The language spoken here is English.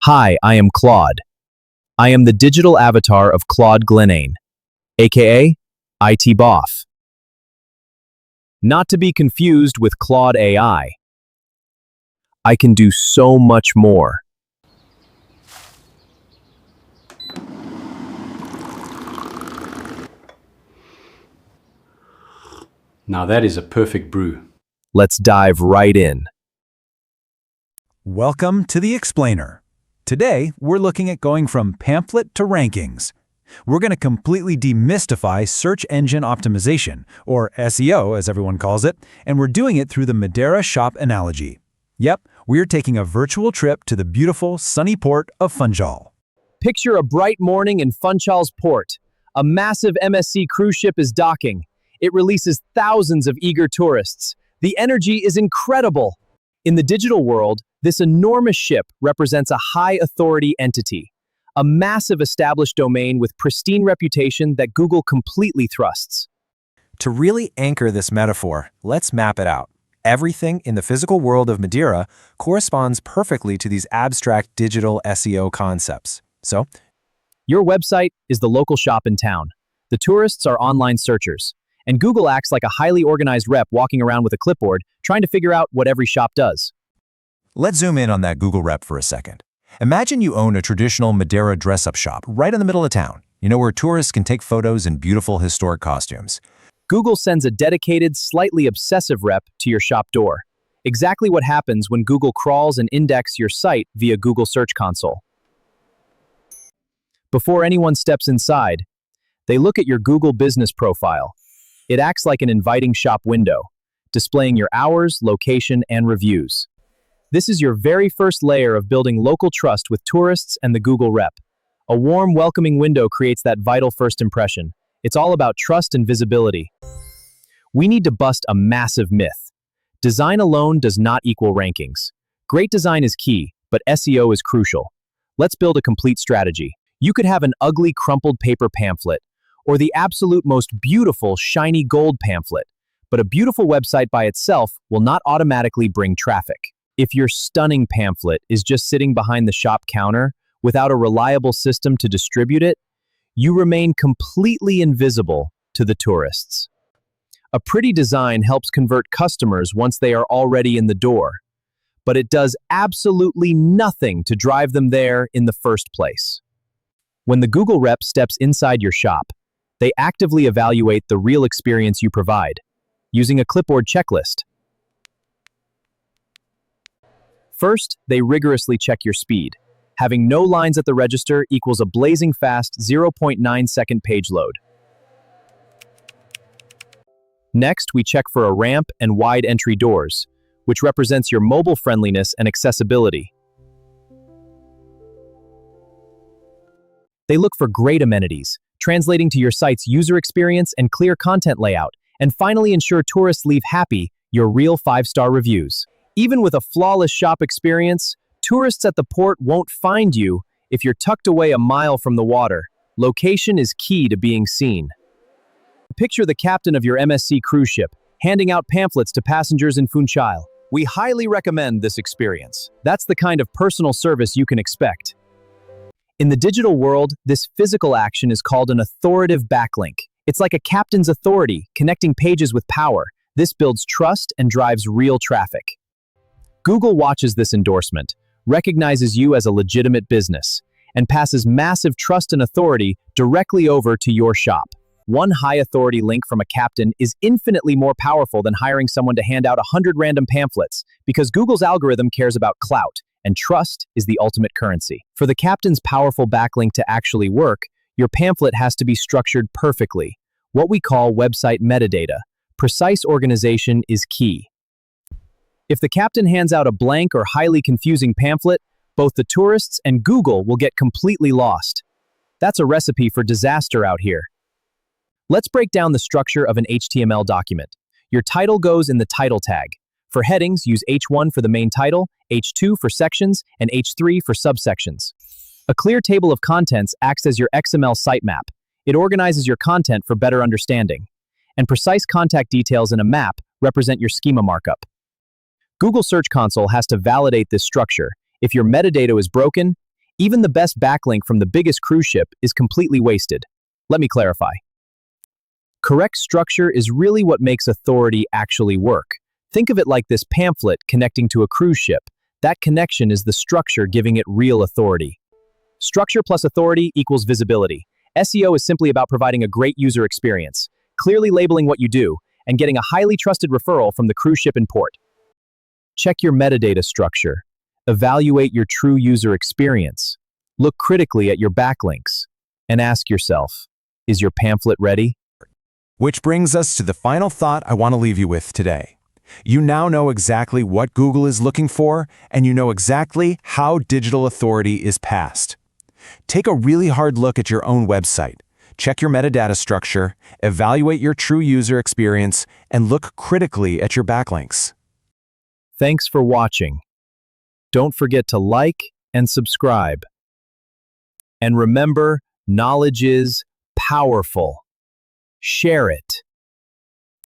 Hi, I am Claude. I am the digital avatar of Claude Glenane, aka IT Boff. Not to be confused with Claude AI. I can do so much more. Now that is a perfect brew. Let's dive right in. Welcome to the Explainer. Today, we're looking at going from pamphlet to rankings. We're going to completely demystify search engine optimization, or SEO as everyone calls it, and we're doing it through the Madeira shop analogy. Yep, we're taking a virtual trip to the beautiful, sunny port of Funchal. Picture a bright morning in Funchal's port. A massive MSC cruise ship is docking. It releases thousands of eager tourists. The energy is incredible. In the digital world, this enormous ship represents a high-authority entity, a massive established domain with pristine reputation that Google completely thrusts. To really anchor this metaphor, let's map it out. Everything in the physical world of Madeira corresponds perfectly to these abstract digital SEO concepts. So, Your website is the local shop in town. The tourists are online searchers. And Google acts like a highly organized rep walking around with a clipboard, trying to figure out what every shop does. let's zoom in on that Google rep for a second. Imagine you own a traditional Madeira dress-up shop right in the middle of town, where tourists can take photos in beautiful historic costumes. Google sends a dedicated, slightly obsessive rep to your shop door. Exactly what happens when Google crawls and indexes your site via Google Search Console. Before anyone steps inside, they look at your Google business profile. It acts like an inviting shop window, displaying your hours, location, and reviews. This is your very first layer of building local trust with tourists and the Google rep. A warm, welcoming window creates that vital first impression. It's all about trust and visibility. We need to bust a massive myth. Design alone does not equal rankings. Great design is key, but SEO is crucial. Let's build a complete strategy. You could have an ugly, crumpled paper pamphlet, or the absolute most beautiful, shiny gold pamphlet. But a beautiful website by itself will not automatically bring traffic. If your stunning pamphlet is just sitting behind the shop counter without a reliable system to distribute it, you remain completely invisible to the tourists. A pretty design helps convert customers once they are already in the door, but it does absolutely nothing to drive them there in the first place. When the Google rep steps inside your shop, they actively evaluate the real experience you provide, using a clipboard checklist. First, they rigorously check your speed. Having no lines at the register equals a blazing fast 0.9-second page load. Next, we check for a ramp and wide entry doors, which represents your mobile friendliness and accessibility. They look for great amenities, translating to your site's user experience and clear content layout, and finally ensure tourists leave happy, your real 5-star reviews. Even with a flawless shop experience, tourists at the port won't find you if you're tucked away a mile from the water. Location is key to being seen. Picture the captain of your MSC cruise ship, handing out pamphlets to passengers in Funchal. We highly recommend this experience. That's the kind of personal service you can expect. In the digital world, this physical action is called an authoritative backlink. It's like a captain's authority, connecting pages with power. This builds trust and drives real traffic. Google watches this endorsement, recognizes you as a legitimate business, and passes massive trust and authority directly over to your shop. One high-authority link from a captain is infinitely more powerful than hiring someone to hand out 100 random pamphlets, because Google's algorithm cares about clout, and trust is the ultimate currency. For the captain's powerful backlink to actually work, your pamphlet has to be structured perfectly, what we call website metadata. Precise organization is key. If the captain hands out a blank or highly confusing pamphlet, both the tourists and Google will get completely lost. That's a recipe for disaster out here. Let's break down the structure of an HTML document. Your title goes in the title tag. For headings, use H1 for the main title, H2 for sections, and H3 for subsections. A clear table of contents acts as your XML sitemap. It organizes your content for better understanding. And precise contact details in a map represent your schema markup. Google Search Console has to validate this structure. If your metadata is broken, Even the best backlink from the biggest cruise ship is completely wasted. Let me clarify. Correct structure is really what makes authority actually work. Think of it like this pamphlet connecting to a cruise ship. That connection is the structure giving it real authority. Structure plus authority equals visibility. SEO is simply about providing a great user experience, clearly labeling what you do, and getting a highly trusted referral from the cruise ship in port. Check your metadata structure. Evaluate your true user experience. Look critically at your backlinks. And ask yourself, is your pamphlet ready? Which brings us to the final thought I want to leave you with today. You now know exactly what Google is looking for, and you know exactly how digital authority is passed. Take a really hard look at your own website. Check your metadata structure, evaluate your true user experience, and look critically at your backlinks. Thanks for watching. Don't forget to like and subscribe. And remember, knowledge is powerful. Share it.